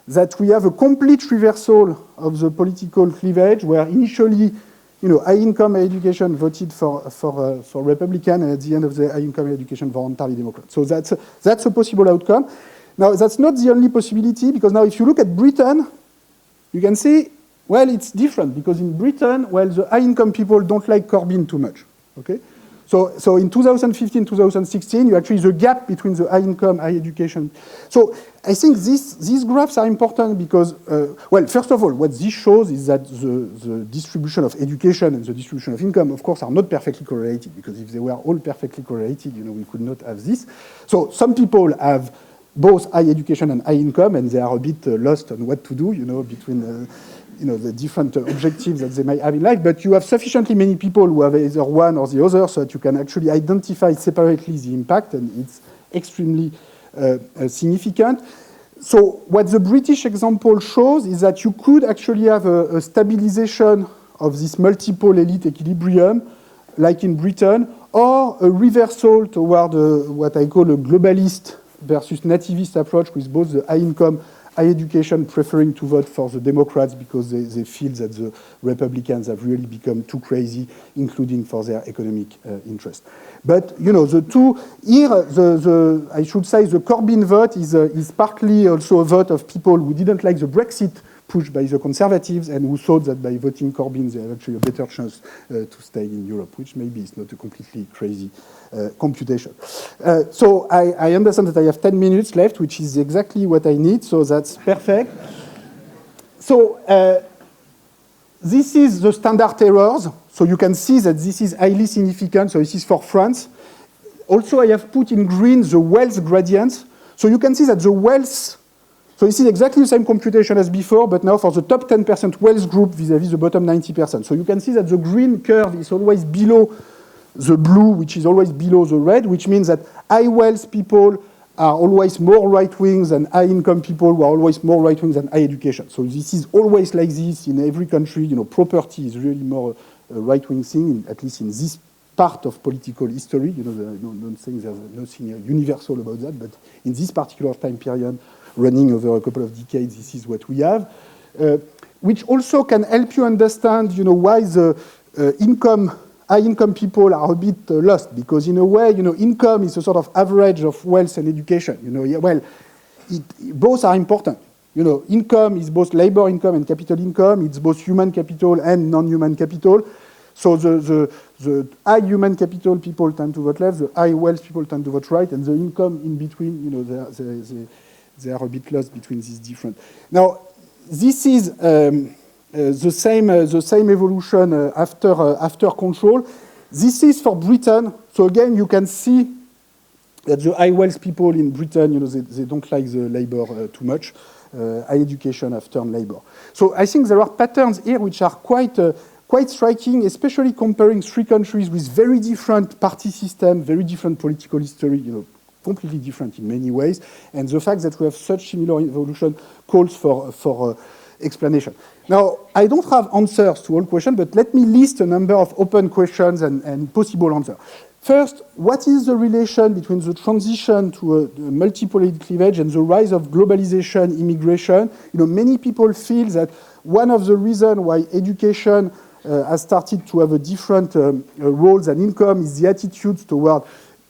that we have a complete reversal of the political cleavage, where initially, high-income education voted for Republican, and at the end of the high-income education for entirely Democrat. So that's a possible outcome. Now, that's not the only possibility, because now if you look at Britain, you can see, well, it's different, because in Britain, well, the high-income people don't like Corbyn too much, okay? So in 2015, 2016, you actually, the gap between the high income, high education. So I think these graphs are important because, well, first of all, what this shows is that the distribution of education and the distribution of income, of course, are not perfectly correlated, because if they were all perfectly correlated, we could not have this. So some people have both high education and high income, and they are a bit lost on what to do, between the different objectives that they might have in life, but you have sufficiently many people who have either one or the other so that you can actually identify separately the impact, and it's extremely significant. So what the British example shows is that you could actually have a stabilization of this multiple elite equilibrium, like in Britain, or a reversal toward what I call a globalist versus nativist approach with both the high income, high education preferring to vote for the Democrats because they feel that the Republicans have really become too crazy, including for their economic interest. But, the two, here, I should say the Corbyn vote is partly also a vote of people who didn't like the Brexit pushed by the Conservatives and who thought that by voting Corbyn they have actually a better chance to stay in Europe, which maybe is not a completely crazy computation. So I understand that I have 10 minutes left, which is exactly what I need, so that's perfect. So this is the standard errors. So you can see that this is highly significant. So this is for France. Also, I have put in green the wealth gradient. So you can see that the wealth, so this is exactly the same computation as before, but now for the top 10% wealth group vis-à-vis the bottom 90%. So you can see that the green curve is always below the blue, which is always below the red, which means that high wealth people are always more right-wing than high-income people who are always more right-wing than high education. So this is always like this in every country. Property is really more a right-wing thing, at least in this part of political history. Don't think there's nothing universal about that, but in this particular time period, running over a couple of decades, this is what we have, which also can help you understand, why the high-income people are a bit lost, because in a way, income is a sort of average of wealth and education. Both are important. Income is both labor income and capital income. It's both human capital and non-human capital. So the high human capital people tend to vote left, the high wealth people tend to vote right, and the income in between, they are a bit lost between these different. Now, this is the same evolution after control. This is for Britain. So again, you can see that the high wealth people in Britain, they don't like the labor too much. High education have turned labor. So I think there are patterns here which are quite striking, especially comparing three countries with very different party system, very different political history, completely different in many ways. And the fact that we have such similar evolution calls for explanation. Now, I don't have answers to all questions, but let me list a number of open questions and possible answers. First, what is the relation between the transition to a multipolar cleavage and the rise of globalization, immigration? Many people feel that one of the reasons why education has started to have a different role than income is the attitudes toward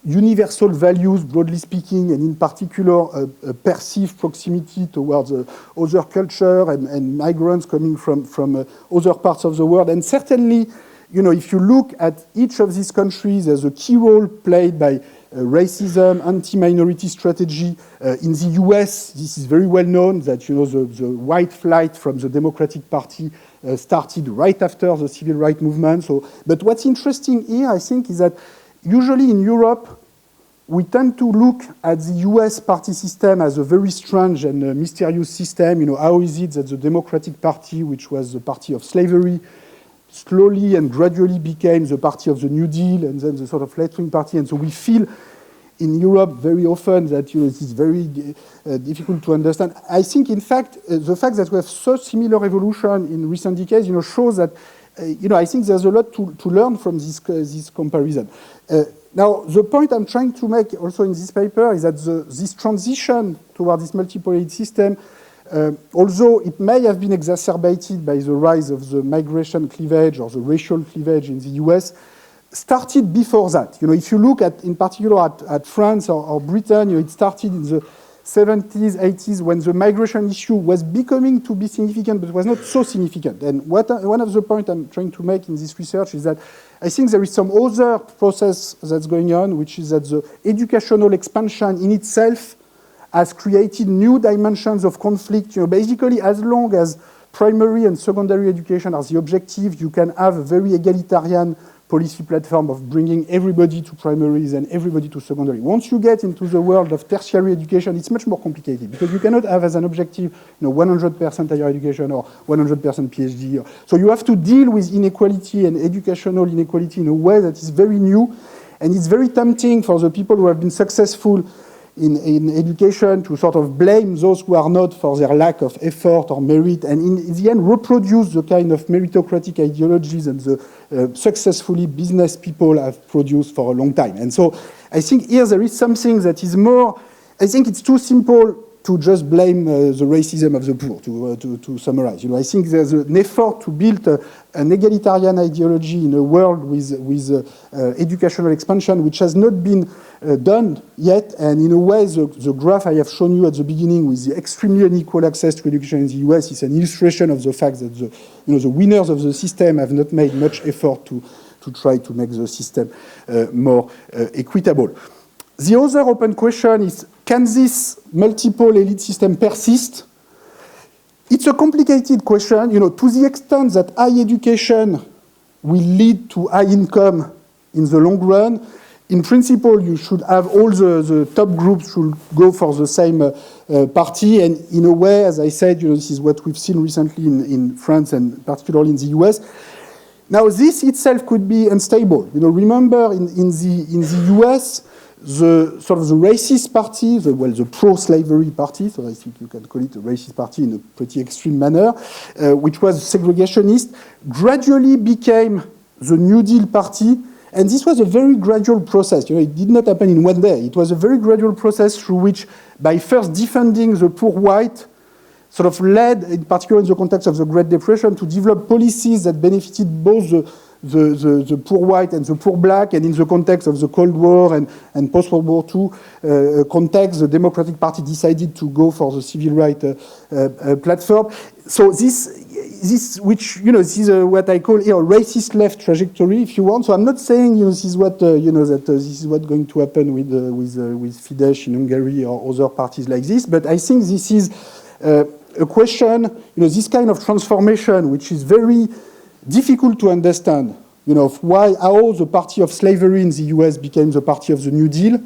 universal values, broadly speaking, and in particular, perceived proximity towards other culture and migrants coming from other parts of the world. And certainly, if you look at each of these countries, there's a key role played by racism, anti-minority strategy. In the US, this is very well known that, the white flight from the Democratic Party started right after the civil rights movement. But what's interesting here, I think, is that usually in Europe, we tend to look at the US party system as a very strange and mysterious system. How is it that the Democratic Party, which was the party of slavery, slowly and gradually became the party of the New Deal and then the sort of left-wing party? And so we feel in Europe very often that it is very difficult to understand. I think, in fact, the fact that we have such similar evolution in recent decades, shows that, I think there's a lot to learn from this comparison. Now, the point I'm trying to make also in this paper is that this transition toward this multipolar system, although it may have been exacerbated by the rise of the migration cleavage or the racial cleavage in the US, started before that. If you look at, in particular, at France or Britain, it started in the 70s, 80s, when the migration issue was becoming to be significant, but was not so significant. And one of the points I'm trying to make in this research is that I think there is some other process that's going on, which is that the educational expansion in itself has created new dimensions of conflict. Basically, as long as primary and secondary education are the objective, you can have a very egalitarian policy platform of bringing everybody to primaries and everybody to secondary. Once you get into the world of tertiary education, it's much more complicated because you cannot have as an objective 100% higher education or 100% PhD. So you have to deal with inequality and educational inequality in a way that is very new, and it's very tempting for the people who have been successful in education to sort of blame those who are not for their lack of effort or merit, and in the end reproduce the kind of meritocratic ideologies and the successfully business people have produced for a long time. And so I think here there is something that is more, I think it's too simple to just blame the racism of the poor, to summarize. I think there's an effort to build an egalitarian ideology in a world with educational expansion, which has not been done yet. And in a way, the graph I have shown you at the beginning with the extremely unequal access to education in the US is an illustration of the fact that the winners of the system have not made much effort to try to make the system more equitable. The other open question is, can this multiple elite system persist? It's a complicated question, to the extent that high education will lead to high income in the long run. In principle, you should have all the top groups should go for the same party. And in a way, as I said, this is what we've seen recently in France and particularly in the US. Now, this itself could be unstable. Remember in the US, the sort of the racist party, the pro-slavery party, so I think you can call it a racist party in a pretty extreme manner, which was segregationist, gradually became the New Deal party. And this was a very gradual process. It did not happen in one day. It was a very gradual process through which, by first defending the poor white, sort of led, in particular in the context of the Great Depression, to develop policies that benefited both the poor white and the poor black, and in the context of the Cold War and post-World War II context, the Democratic Party decided to go for the civil rights platform. So this which, this is what I call a racist left trajectory, if you want. So I'm not saying, this is what, that this is what's going to happen with Fidesz in Hungary or other parties like this, but I think this is a question, this kind of transformation, which is very difficult to understand, of how the party of slavery in the US became the party of the New Deal.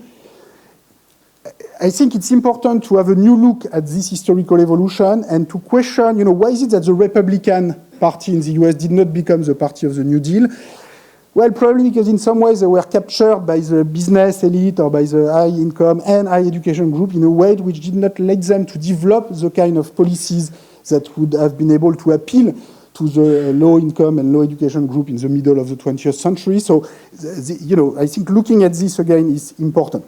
I think it's important to have a new look at this historical evolution and to question, why is it that the Republican Party in the US did not become the party of the New Deal? Well, probably because in some ways they were captured by the business elite or by the high income and high education group in a way which did not let them to develop the kind of policies that would have been able to appeal to the low income and low education group in the middle of the 20th century. So, I think looking at this again is important.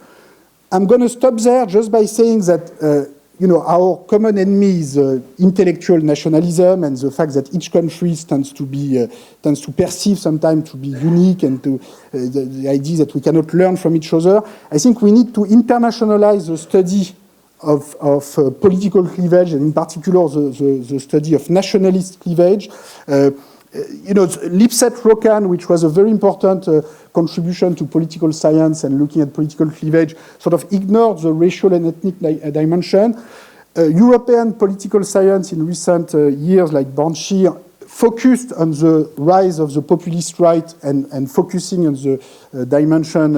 I'm going to stop there just by saying that, our common enemy is intellectual nationalism and the fact that each country tends to perceive sometimes to be unique and to the idea that we cannot learn from each other. I think we need to internationalize the study of political cleavage, and in particular the study of nationalist cleavage. Lipset-Rokkan, which was a very important contribution to political science and looking at political cleavage, sort of ignored the racial and ethnic dimension. European political science in recent years, like Banshir, focused on the rise of the populist right and focusing on the dimension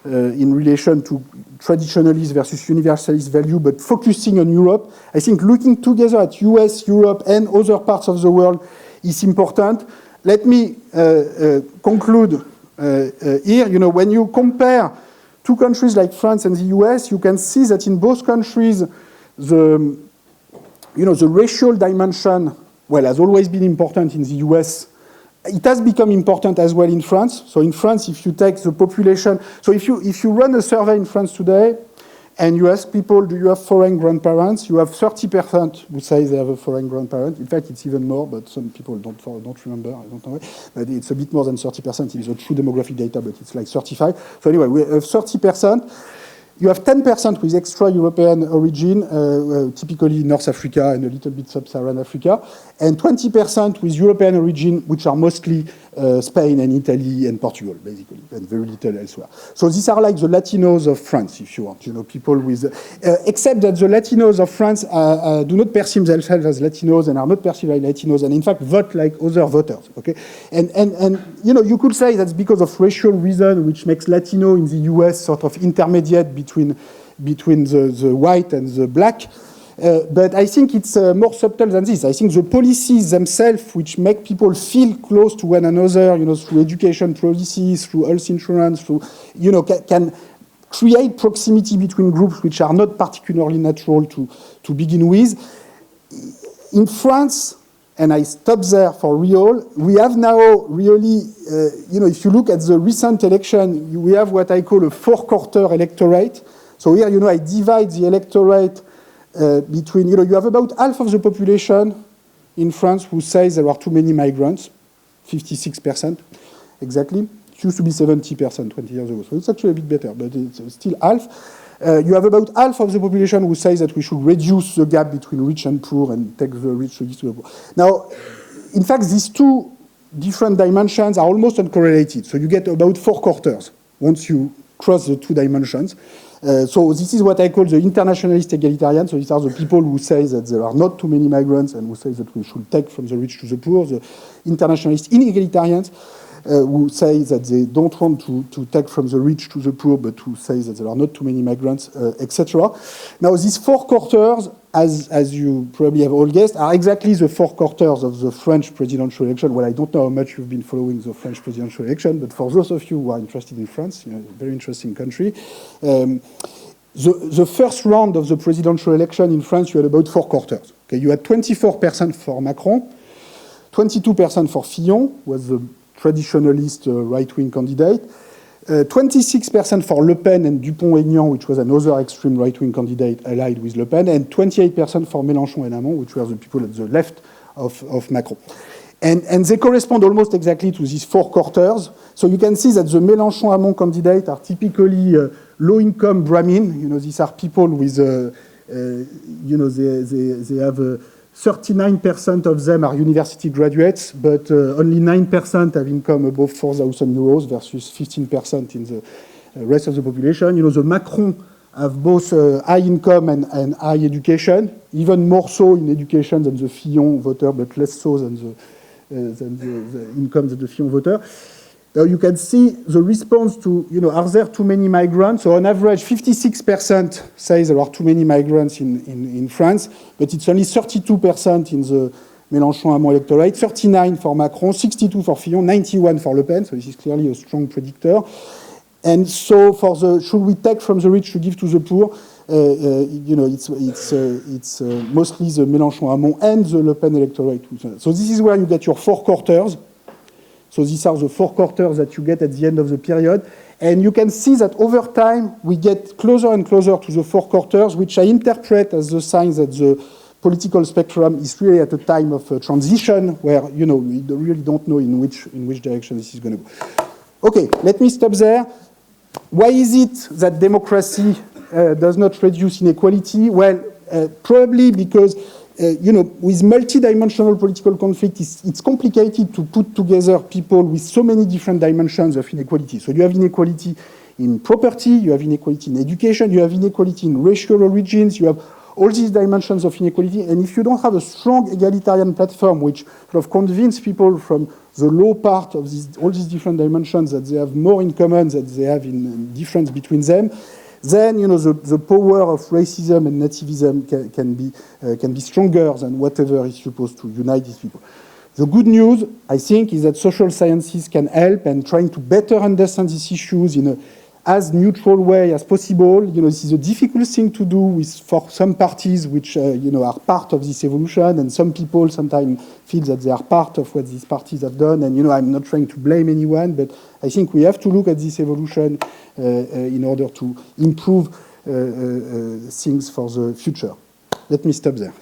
in relation to traditionalist versus universalist value, but focusing on Europe. I think looking together at US, Europe, and other parts of the world is important. Let me conclude here. When you compare two countries like France and the US, you can see that in both countries, the racial dimension, has always been important in the US. It has become important as well in France. So in France, if you take the population, so if you run a survey in France today, and you ask people, do you have foreign grandparents? You have 30% who say they have a foreign grandparent. In fact, it's even more, but some people don't remember. I don't know. But it's a bit more than 30%. It's a true demographic data, but it's like 35%. So anyway, we have 30%. You have 10% with extra-European origin, typically North Africa and a little bit sub-Saharan Africa, and 20% with European origin, which are mostly Spain and Italy and Portugal, basically, and very little elsewhere. So these are like the Latinos of France, if you want, people with... except that the Latinos of France do not perceive themselves as Latinos and are not perceived as Latinos, and in fact vote like other voters, okay? And you could say that's because of racial reason, which makes Latino in the US sort of intermediate between the white and the black. But I think it's more subtle than this. I think the policies themselves, which make people feel close to one another, through education policies, through health insurance, through, can create proximity between groups which are not particularly natural to begin with. In France, and I stop there for real, we have now really, if you look at the recent election, we have what I call a four-quarter electorate. So here, I divide the electorate between, you have about half of the population in France who says there are too many migrants, 56% exactly. It used to be 70% 20 years ago, so it's actually a bit better, but it's still half. You have about half of the population who says that we should reduce the gap between rich and poor and take the rich to give to the poor. Now, in fact, these two different dimensions are almost uncorrelated. So you get about 4 quarters once you cross the 2 dimensions. So this is what I call the internationalist egalitarian. So these are the people who say that there are not too many migrants and who say that we should take from the rich to the poor. The internationalist inegalitarians who say that they don't want to take from the rich to the poor, but who say that there are not too many migrants, etc. Now, these 4 quarters, as you probably have all guessed, are exactly the 4 quarters of the French presidential election. Well, I don't know how much you've been following the French presidential election, but for those of you who are interested in France, a very interesting country, the first round of the presidential election in France, you had about 4 quarters. Okay, you had 24% for Macron, 22% for Fillon, who was the traditionalist right-wing candidate, 26% for Le Pen and Dupont-Aignan, which was another extreme right-wing candidate allied with Le Pen, and 28% for Mélenchon and Hamon, which were the people at the left of Macron. And they correspond almost exactly to these 4 quarters. So you can see that the Mélenchon-Hamon candidates are typically low-income Brahmin. These are people with, they have 39% of them are university graduates, but only 9% have income above 4,000 euros versus 15% in the rest of the population. The Macron have both high income and high education, even more so in education than the Fillon voter, but less so than the income of the Fillon voter. Now you can see the response to, are there too many migrants? So on average, 56% say there are too many migrants in France, but it's only 32% in the Mélenchon-Hamon electorate, 39 for Macron, 62 for Fillon, 91 for Le Pen, so this is clearly a strong predictor. And so for the, should we take from the rich to give to the poor? It's mostly the Mélenchon-Hamon and the Le Pen electorate. So this is where you get your 4 quarters. So these are the 4 quarters that you get at the end of the period. And you can see that over time, we get closer and closer to the 4 quarters, which I interpret as the sign that the political spectrum is really at a time of transition where, we really don't know in which direction this is going to go. Okay, let me stop there. Why is it that democracy does not reduce inequality? Well, probably because with multidimensional political conflict, it's complicated to put together people with so many different dimensions of inequality. So you have inequality in property, you have inequality in education, you have inequality in racial origins, you have all these dimensions of inequality. And if you don't have a strong egalitarian platform which sort of convince people from the low part of all these different dimensions that they have more in common than they have in difference between them, then the power of racism and nativism can be stronger than whatever is supposed to unite these people. The good news, I think, is that social sciences can help, and trying to better understand these issues in a as neutral way as possible. This is a difficult thing to do for some parties which are part of this evolution, and some people sometimes feel that they are part of what these parties have done. And I'm not trying to blame anyone, but I think we have to look at this evolution in order to improve things for the future. Let me stop there.